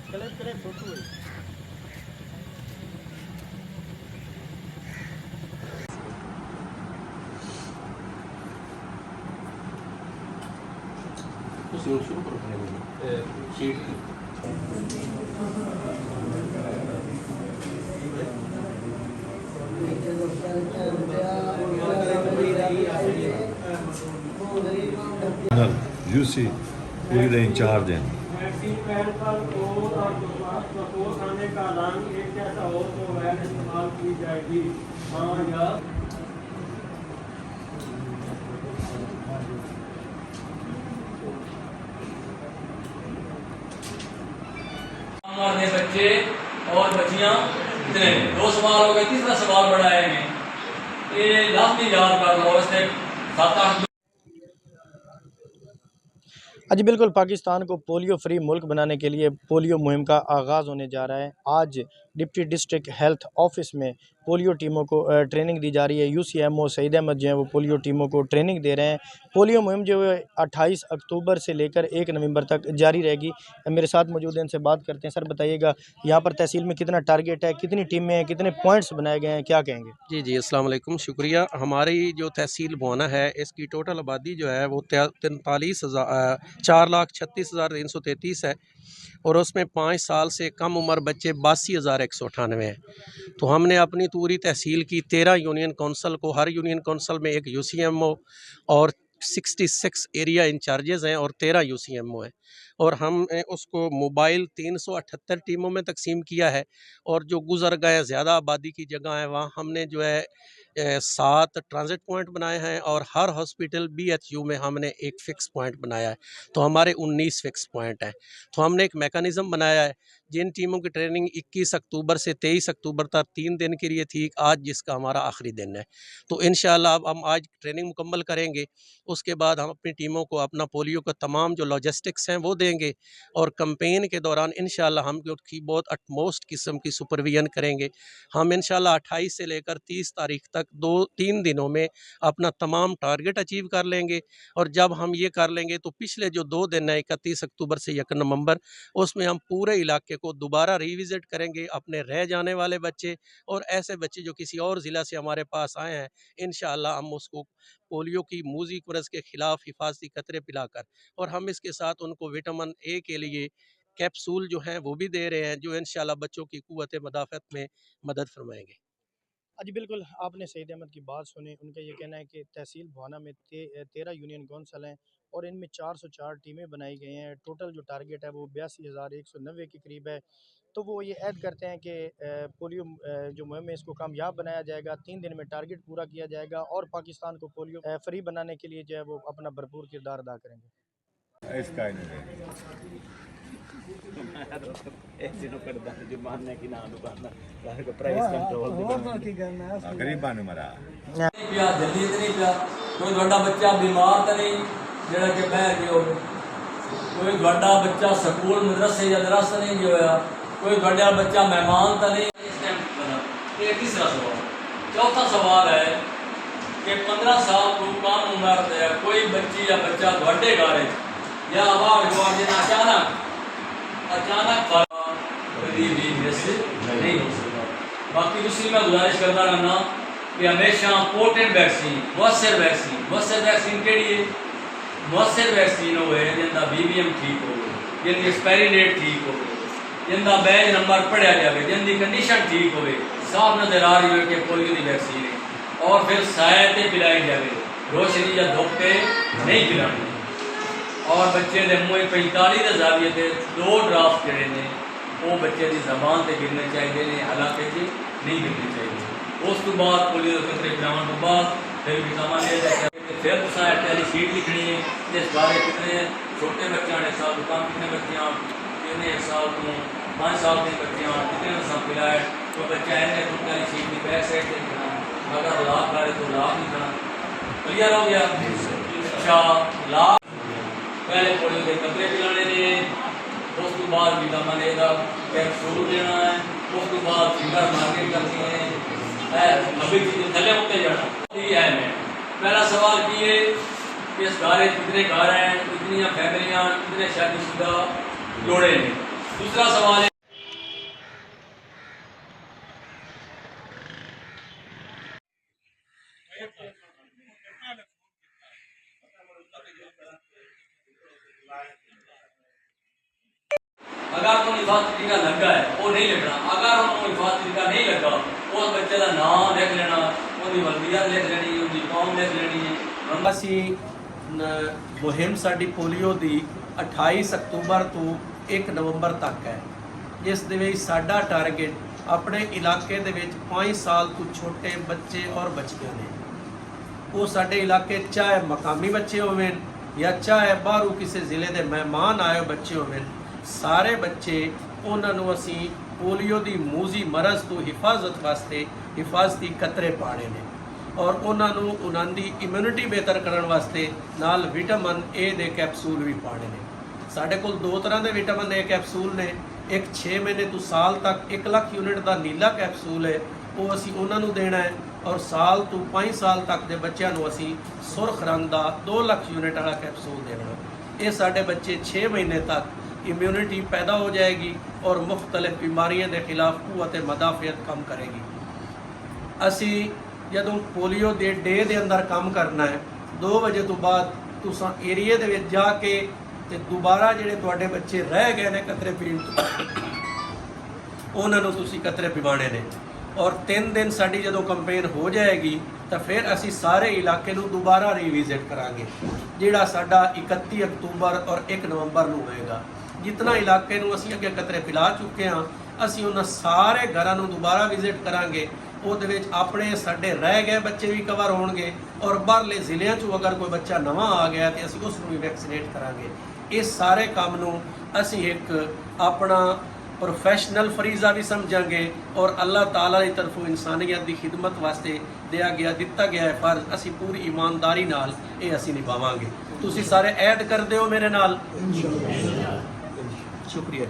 شروع کرو sheet you سی پوری دا انچارج ہیں. ہمارے بچے اور بچیاں کتنے ہیں؟ 2 سوال ہو گئے. تیسرا سوال بڑھائیں گے یہ لازمی یاد کر لو. اس نے 7-8 جی بالکل، پاکستان کو پولیو فری ملک بنانے کے لیے پولیو مہم کا آغاز ہونے جا رہا ہے. آج ڈپٹی ڈسٹرکٹ ہیلتھ آفس میں پولیو ٹیموں کو ٹریننگ دی جا رہی ہے. یو سی ایم او سعید احمد جو ہیں وہ پولیو ٹیموں کو ٹریننگ دے رہے ہیں. پولیو مہم جو ہے 28 اکتوبر سے لے کر 1 نومبر تک جاری رہے گی. میرے ساتھ موجود ہیں، ان سے بات کرتے ہیں. سر بتائیے گا یہاں پر تحصیل میں کتنا ٹارگیٹ ہے، کتنی ٹیمیں ہیں، کتنے پوائنٹس بنائے گئے ہیں، کیا کہیں گے؟ جی السلام علیکم، شکریہ. ہماری جو تحصیل بوانا ہے اس کی ٹوٹل آبادی جو ہے وہ 4,36,333 ہے اور اس میں 5 سال سے کم عمر بچے 82,198 ہیں. تو ہم نے اپنی پوری تحصیل کی 13 یونین کونسل کو، ہر یونین کونسل میں ایک یو سی ایم او اور 66 ایریا انچارجز ہیں اور 13 یو سی ایم او ہیں، اور ہم اس کو موبائل 378 ٹیموں میں تقسیم کیا ہے. اور جو گزر گئے زیادہ آبادی کی جگہ ہیں وہاں ہم نے جو ہے 7 ٹرانزٹ پوائنٹ بنائے ہیں اور ہر ہاسپٹل BHU میں ہم نے ایک فکس پوائنٹ بنایا ہے. تو ہمارے 19 فکس پوائنٹ ہیں. تو ہم نے ایک میکانزم بنایا ہے. جن ٹیموں کی ٹریننگ 21 اکتوبر سے 23 اکتوبر تک 3 دن کے لیے تھی، آج جس کا ہمارا آخری دن ہے. تو انشاءاللہ اب ہم آج ٹریننگ مکمل کریں گے. اس کے بعد ہم اپنی ٹیموں کو اپنا پولیو کا تمام جو لاجسٹکس ہیں وہ دیں گے، اور کمپین کے دوران انشاءاللہ ہم اس کی بہت اٹموسٹ قسم کی سپرویژن کریں گے. ہم انشاءاللہ 28 سے لے کر 30 تاریخ تک 2-3 دنوں میں اپنا تمام ٹارگٹ اچیو کر لیں گے. اور جب ہم یہ کر لیں گے تو پچھلے جو 2 دن ہیں 31 اکتوبر سے 1 نومبر، اس میں ہم پورے علاقے کو دوبارہ ریوزٹ کریں گے. اپنے رہ جانے والے بچے اور ایسے بچے جو کسی اور ضلع سے ہمارے پاس آئے ہیں، انشاءاللہ ہم اس کو پولیو کی موذی مرض کے خلاف حفاظتی قطرے پلا کر، اور ہم اس کے ساتھ ان کو وٹامن A کے لیے کیپسول جو ہیں وہ بھی دے رہے ہیں، جو انشاءاللہ بچوں کی قوت مدافعت میں مدد فرمائیں گے. جی بالکل، آپ نے سعید احمد کی بات سنی. ان کا یہ کہنا ہے کہ تحصیل بوانا میں 13 یونین کونسل ہیں اور ان میں 404 ٹیمیں بنائی گئی ہیں. ٹوٹل جو ٹارگٹ ہے وہ 82,190 کے قریب ہے. تو وہ یہ عہد کرتے ہیں کہ پولیو جو مہم ہے اس کو کامیاب بنایا جائے گا. 3 دن میں ٹارگٹ پورا کیا جائے گا اور پاکستان کو پولیو فری بنانے کے لیے جو ہے وہ اپنا بھرپور کردار ادا کریں گے. جلدی تو نہیں پیا، کوئی بڑا بچہ بیمار تو نہیں جڑا کہ بہ گیا ہو، کوئی بڑا بچہ سکول مدرسے یا درس نہیں گیا ہوا، کوئی بڑا بچہ مہمان تو نہیں. یہ تیسرا سوال. چوتھا سوال ہے کہ 15 سال کو کم عمر ہے کوئی بچی یا بچہ تھوڑے گھر یا آواز اچانک کبھی بھی مس نہیں ہو سکتا. باقی دوسری میں گزارش کرتا رہنا کہ ہمیشہ پورٹنٹ ویکسین، مؤثر ویکسین کیڑی ہے؟ مؤثر ویکسین ہوئے جن کا BBM ٹھیک ہو، جن کی ایکسپائری ڈیٹ ٹھیک ہو، جن کا بیچ نمبر پڑھیا جائے، جن کی کنڈیشن ٹھیک ہوئے، صاف نظر آ رہی ہو کہ پولیو کی ویکسین ہے، اور پھر سائے تے پلائی جائے، روشنی یا دھوپ پہ نہیں پلانی. اور بچے کے منہ 45 کے زاویے سے 2 ڈراپس جڑے نے وہ بچے کی زبان سے گرنے چاہیے نے، حالانکہ جی نہیں گرنے چاہیے. اس تو بعد پولیو کے قطرے پلاؤن تو بعد پھر وٹامن A لے پھر ٹیلی شیٹ لکھنی ہے جس بارے کتنے چھوٹے بچے نے سال کام کتنے بچیاں کتنے 1 سال تو 5 سال کے بچیاں کتنے سب پلایا. کوئی بچہ ہے تو ٹیلی شیٹ کی بیک سائڈ سے کھڑا، اگر لاکھ کرے تو لاکھ نہیں کھڑا. کلیئر ہو گیا؟ اچھا، لاکھ پہلے پولیو کے قطرے پلانے نے، اس کے بعد وٹامن A کا کیپسول دینا ہے، اس کے بعد فنگر مارکیٹ کرنی ہے. ابھی تھلے ہوتے جانا یہ ہے. میں پہلا سوال کی ہے کہ اس گھر کتنے گھر ہیں، کتنی فیملیاں، کتنے شادی شدہ جوڑے ہیں. दूसरा सवाल है अगर उन्होंने हिफाजत टीका लगा है वो नहीं लगना, अगर उन्होंने हिफाजत टीका नहीं लगा उस बच्चे का नाम लिख लेना, उनकी वल्दियत लिख लेनी, उनकी कौम लिख लेनी है। ਅਸੀਂ ਮੁਹਿੰਮ ਸਾਡੀ ਪੋਲੀਓ ਦੀ 28 ਅਕਤੂਬਰ ਤੋਂ 1 ਨਵੰਬਰ ਤੱਕ ਹੈ, ਜਿਸ ਦੇ ਵਿੱਚ ਸਾਡਾ ਟਾਰਗੇਟ ਆਪਣੇ ਇਲਾਕੇ ਦੇ ਵਿੱਚ 5 ਸਾਲ ਤੋਂ ਛੋਟੇ ਬੱਚੇ ਔਰ ਬੱਚੀਆਂ ਨੇ। ਉਹ ਸਾਡੇ ਇਲਾਕੇ ਚਾਹੇ ਮਕਾਮੀ ਬੱਚੇ ਹੋਵੇ ਜਾਂ ਚਾਹੇ ਬਾਹਰੋਂ ਕਿਸੇ ਜ਼ਿਲ੍ਹੇ ਦੇ ਮਹਿਮਾਨ ਆਏ ਬੱਚੇ ਹੋਵੇ, ਸਾਰੇ ਬੱਚੇ ਉਹਨਾਂ ਨੂੰ ਅਸੀਂ ਪੋਲੀਓ ਦੀ ਮੂਜ਼ੀ ਮਰਜ਼ ਤੋਂ ਹਿਫਾਜ਼ਤ ਵਾਸਤੇ ਹਿਫਾਜ਼ਤੀ ਕਤਰੇ ਪਾਣੇ ਨੇ ਔਰ ਉਹਨਾਂ ਨੂੰ ਉਹਨਾਂ ਦੀ ਇਮਿਊਨਿਟੀ ਬਿਹਤਰ ਕਰਨ ਵਾਸਤੇ ਨਾਲ ਵਿਟਾਮਿਨ ਏ ਦੇ ਕੈਪਸੂਲ ਵੀ ਪਾਣੇ ਨੇ। ਸਾਡੇ ਕੋਲ 2 ਤਰ੍ਹਾਂ ਦੇ ਵਿਟਾਮਿਨ ਏ ਕੈਪਸੂਲ ਨੇ, ਇੱਕ 6 ਮਹੀਨੇ ਤੋਂ ਸਾਲ ਤੱਕ 1 ਲੱਖ ਯੂਨਿਟ ਦਾ ਨੀਲਾ ਕੈਪਸੂਲ ਹੈ, ਉਹ ਅਸੀਂ ਉਹਨਾਂ ਨੂੰ ਦੇਣਾ ਹੈ ਔਰ ਸਾਲ ਤੋਂ 5 ਸਾਲ ਤੱਕ ਦੇ ਬੱਚਿਆਂ ਨੂੰ ਅਸੀਂ ਸੁਰਖ ਰੰਗ ਦਾ 2 ਲੱਖ ਯੂਨਿਟ ਵਾਲਾ ਕੈਪਸੂਲ ਦੇਣਾ। ਇਹ ਸਾਡੇ ਬੱਚੇ 6 ਮਹੀਨੇ ਤੱਕ ਇਮਿਊਨਿਟੀ ਪੈਦਾ ਹੋ ਜਾਏਗੀ ਔਰ ਮੁਖਤਲਿਫ ਬਿਮਾਰੀਆਂ ਦੇ ਖਿਲਾਫ ਕੂਵਤ ਮਦਾਫਿਅਤ ਕੰਮ ਕਰੇਗੀ। ਅਸੀਂ ਜਦੋਂ ਪੋਲੀਓ ਦੇ ਡੇ ਦੇ ਅੰਦਰ ਕੰਮ ਕਰਨਾ ਹੈ 2 ਵਜੇ ਤੋਂ ਬਾਅਦ ਤੁਸੀਂ ਏਰੀਏ ਦੇ ਵਿੱਚ ਜਾ ਕੇ ਤੇ ਦੁਬਾਰਾ ਜਿਹੜੇ ਤੁਹਾਡੇ ਬੱਚੇ ਰਹਿ ਗਏ ਨੇ ਕਤਰੇ ਪੀਣ ਤੋਂ ਉਹਨਾਂ ਨੂੰ ਤੁਸੀਂ ਕਤਰੇ ਪਿਵਾਣੇ ਨੇ ਔਰ 3 ਦਿਨ ਸਾਡੀ ਜਦੋਂ ਕੰਪੇਨ ਹੋ ਜਾਏਗੀ ਤਾਂ ਫਿਰ ਅਸੀਂ ਸਾਰੇ ਇਲਾਕੇ ਨੂੰ ਦੁਬਾਰਾ ਰੀਵਿਜ਼ਿਟ ਕਰਾਂਗੇ, ਜਿਹੜਾ ਸਾਡਾ 31 ਅਕਤੂਬਰ ਔਰ 1 ਨਵੰਬਰ ਨੂੰ ਹੋਏਗਾ। ਜਿਤਨਾ ਇਲਾਕੇ ਨੂੰ ਅਸੀਂ ਅੱਗੇ ਕਤਰੇ ਪਿਲਾ ਚੁੱਕੇ ਹਾਂ ਅਸੀਂ ਉਹਨਾਂ ਸਾਰੇ ਘਰਾਂ ਨੂੰ ਦੁਬਾਰਾ ਵਿਜ਼ਿਟ ਕਰਾਂਗੇ। ਉਹਦੇ ਵਿੱਚ ਆਪਣੇ ਸਾਡੇ ਰਹਿ ਗਏ ਬੱਚੇ ਵੀ ਕਵਰ ਹੋਣਗੇ ਔਰ ਬਾਹਰਲੇ ਜ਼ਿਲ੍ਹਿਆਂ 'ਚੋਂ ਅਗਰ ਕੋਈ ਬੱਚਾ ਨਵਾਂ ਆ ਗਿਆ ਤੇ ਅਸੀਂ ਉਸ ਨੂੰ ਵੀ ਵੈਕਸੀਨੇਟ ਕਰਾਂਗੇ। ਇਸ ਸਾਰੇ ਕੰਮ ਨੂੰ ਅਸੀਂ ਇੱਕ ਆਪਣਾ ਪ੍ਰੋਫੈਸ਼ਨਲ ਫਰੀਜ਼ਾ ਵੀ ਸਮਝਾਂਗੇ ਔਰ ਅੱਲਾਹ ਤਾਲਾ ਦੀ ਤਰਫੋਂ ਇਨਸਾਨੀਅਤ ਦੀ ਖਿਦਮਤ ਵਾਸਤੇ ਦਿੱਤਾ ਗਿਆ ਹੈ ਫਰਜ਼, ਅਸੀਂ ਪੂਰੀ ਇਮਾਨਦਾਰੀ ਨਾਲ ਇਹ ਅਸੀਂ ਨਿਭਾਵਾਂਗੇ। ਤੁਸੀਂ ਸਾਰੇ ਐਡ ਕਰਦੇ ਹੋ ਮੇਰੇ ਨਾਲ। ਸ਼ੁਕਰੀਆ।